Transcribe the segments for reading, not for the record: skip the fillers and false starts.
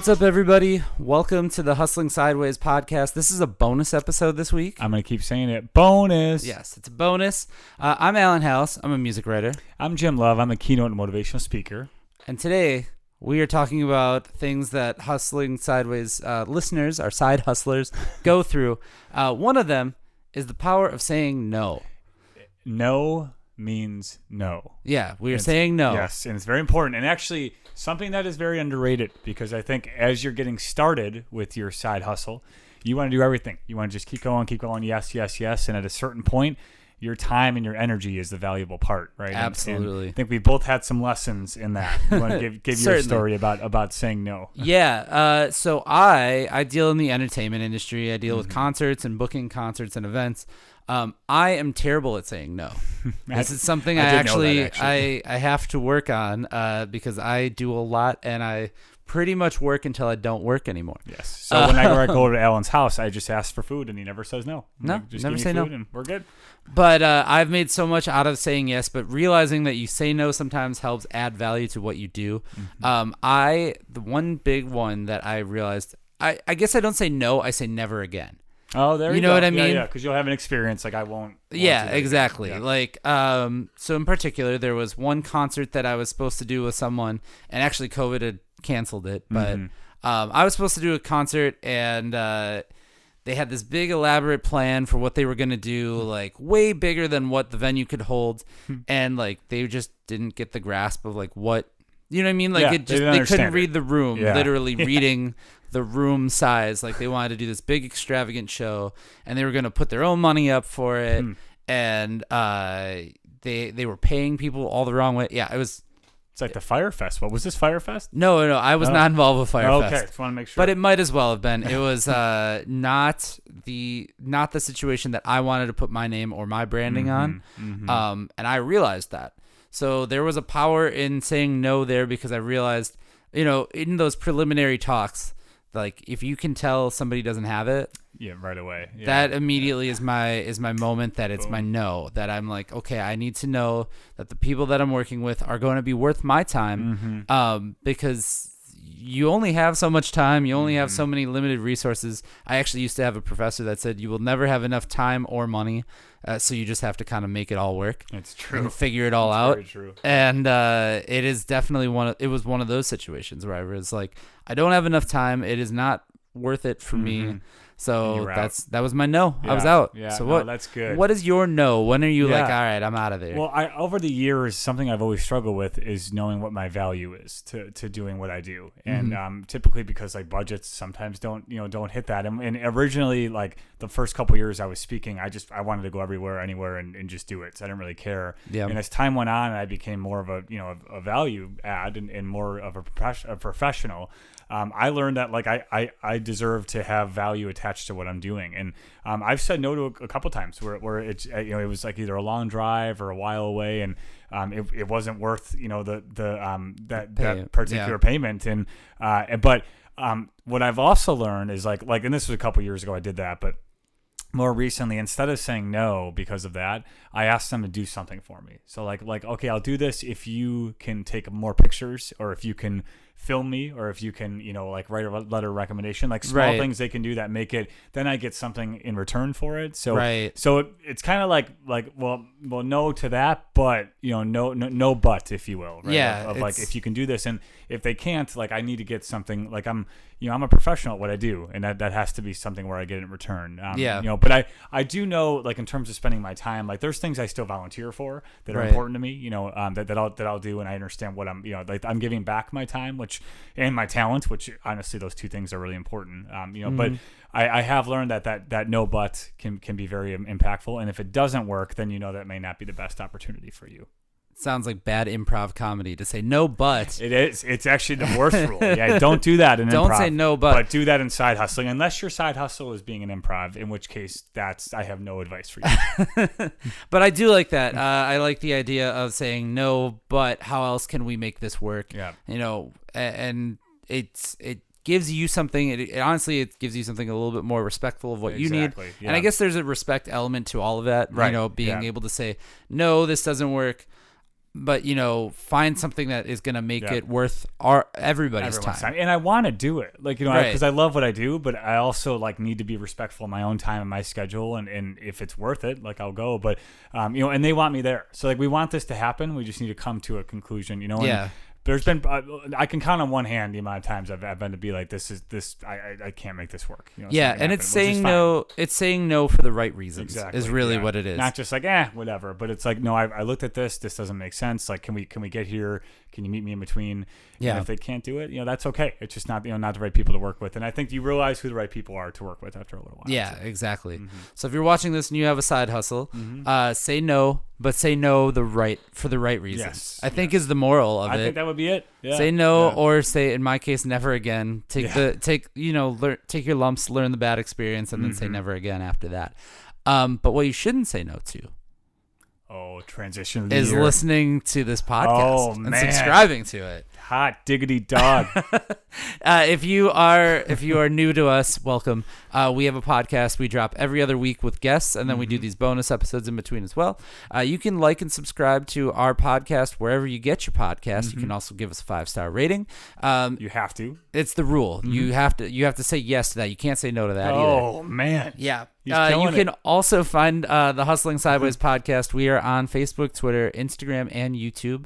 What's up, everybody? Welcome to the Hustling Sideways podcast. This is a bonus episode this week. I'm going to keep saying it. Bonus. Yes, it's a bonus. I'm Alan Halas. I'm a music writer. I'm Jim Love. I'm a keynote and motivational speaker. And today, we are talking about things that Hustling Sideways listeners, our side hustlers, go through. One of them is the power of saying no. No means no. Yeah, we are saying no. Yes, and it's very important. And actually, something that is very underrated, because I think as you're getting started with your side hustle, you want to do everything. You want to just keep going, yes, yes, yes. And at a certain point, your time and your energy is the valuable part, right? Absolutely. And I think we both had some lessons in that. You want to give your story about saying no? Yeah. So I deal in the entertainment industry. I deal with concerts and booking concerts and events. I am terrible at saying no. This is something I have to work on because I do a lot and I pretty much work until I don't work anymore. Yes. So whenever I go to Alan's house, I just ask for food and he never says no. No, just never give me say food no. and we're good. But I've made so much out of saying yes, but realizing that you say no sometimes helps add value to what you do. The one big one that I realized, I guess I don't say no, I say never again. Oh, there you go. You know what I mean? Yeah, because you'll have an experience like I won't. Yeah, exactly. Yeah. Like, so in particular, there was one concert that I was supposed to do with someone, and actually COVID had canceled it. But I was supposed to do a concert, and they had this big elaborate plan for what they were going to do, like way bigger than what the venue could hold. And like, they just didn't get the grasp of like what, you know what I mean? Like they couldn't read the room, literally reading the room size. Like they wanted to do this big extravagant show and they were going to put their own money up for it. And they were paying people all the wrong way. Yeah, it's like the Fire Fest. What was this, Fire Fest? No, I was not involved with Fire Fest. Okay, just want to make sure. But it might as well have been. It was not the situation that I wanted to put my name or my branding on. And I realized that. So there was a power in saying no there, because I realized, in those preliminary talks, like if you can tell somebody doesn't have it, right away. Yeah. That immediately is my moment that it's my no, that I'm like, okay, I need to know that the people that I'm working with are going to be worth my time, because you only have so much time. You only have so many limited resources. I actually used to have a professor that said you will never have enough time or money. So you just have to kind of make it all work. It's true. And figure it all out. Very true. And it is definitely it was one of those situations where I was like, I don't have enough time. It is not worth it for me. So that was my no. Yeah. I was out. Yeah, so that's good. What is your no? When are you like, all right, I'm out of there? Well, over the years, something I've always struggled with is knowing what my value is to doing what I do. And typically because like budgets sometimes don't hit that. And originally, like the first couple years I was speaking, I wanted to go everywhere, anywhere and just do it. So I didn't really care. Yeah. And as time went on, I became more of a value add and more of a professional. I learned that like I deserve to have value attached to what I'm doing, and I've said no to a couple times where it's it was like either a long drive or a while away, and it wasn't worth that particular payment, and but what I've also learned is like and this was a couple years ago I did that, but more recently, instead of saying no because of that, I asked them to do something for me. So like okay, I'll do this if you can take more pictures, or if you can film me, or if you can like write a letter of recommendation, like small things they can do that make it, then I get something in return for it. So it's kind of like well no to that, but no but, if you will, right? Of like, if you can do this, and if they can't, like I need to get something, like I'm a professional at what I do, and that has to be something where I get it in return. But I do know, like in terms of spending my time, like there's things I still volunteer for that are important to me, that I'll do, and I understand what I'm like I'm giving back my time, and my talent, which honestly those two things are really important. But I have learned that no but can be very impactful, and if it doesn't work, then that may not be the best opportunity for you. Sounds like bad improv comedy to say no but. It is. It's actually the worst rule. Yeah, don't do that in improv. Don't say no but do that in side hustling, unless your side hustle is being an improv, in which case I have no advice for you. But I do like that. I like the idea of saying no, but how else can we make this work? Yeah. And it gives you something. Honestly, it gives you something a little bit more respectful of what you need. Yeah. And I guess there's a respect element to all of that. Right. Being able to say no, this doesn't work. but find something that is going to make it worth everybody's time. And I want to do it, like, Right. because I love what I do, but I also like need to be respectful of my own time and my schedule, and if it's worth it, like, I'll go. But and they want me there, so like we want this to happen. We just need to come to a conclusion, And there's been I can count on one hand the amount of times I've been to be like, I can't make this work. And it's saying no. It's saying no for the right reasons. Exactly, is really what it is. Not just like whatever, but it's like, no, I looked at this. This doesn't make sense. Like, can we get here? Can you meet me in between? Yeah. And if they can't do it, that's okay. It's just not not the right people to work with. And I think you realize who the right people are to work with after a little while. Yeah, exactly. Mm-hmm. So if you're watching this and you have a side hustle, say no, but say no for the right reasons. Yes. I think is the moral of it. I think that would be it. Yeah. Say no, or say, in my case, never again. Take your lumps, learn the bad experience, and then say never again after that. But what you shouldn't say no to. Transition is listening to this podcast and subscribing to it. Hot diggity dog. If you are new to us, welcome. We have a podcast we drop every other week with guests, and then we do these bonus episodes in between as well. You can like and subscribe to our podcast wherever you get your podcast. You can also give us a 5-star rating. You have to. It's the rule. You have to say yes to that. You can't say no to that either. Oh man. Yeah. You can also find the Hustling Sideways podcast. We are on Facebook, Twitter, Instagram, and YouTube.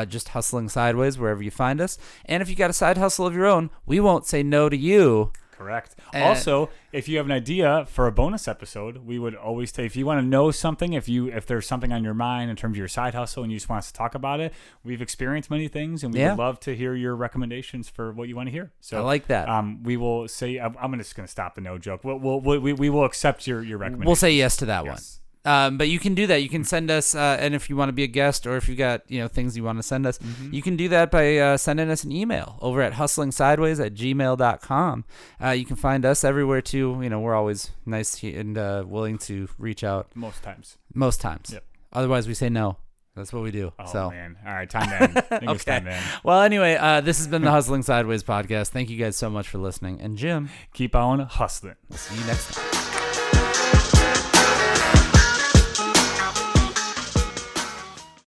Just Hustling Sideways wherever you find us. And if you got a side hustle of your own, we won't say no to you. Correct. Also, if you have an idea for a bonus episode, we would always say, if you want to know something, if there's something on your mind in terms of your side hustle and you just want us to talk about it, we've experienced many things, and we would love to hear your recommendations for what you want to hear. So I like that. We will say, I'm just going to stop the no joke. We will accept your recommendation. We'll say yes to that one. But you can do that. You can send us, and if you want to be a guest, or if you got things you want to send us, you can do that by sending us an email over at hustlingsideways@gmail.com. You can find us everywhere too. We're always nice and willing to reach out. Most times. Yep. Otherwise, we say no. That's what we do. Oh, man. All right, time to end. Okay. Time to end. Well, anyway, this has been the Hustling Sideways podcast. Thank you guys so much for listening. And Jim, keep on hustling. We'll see you next time.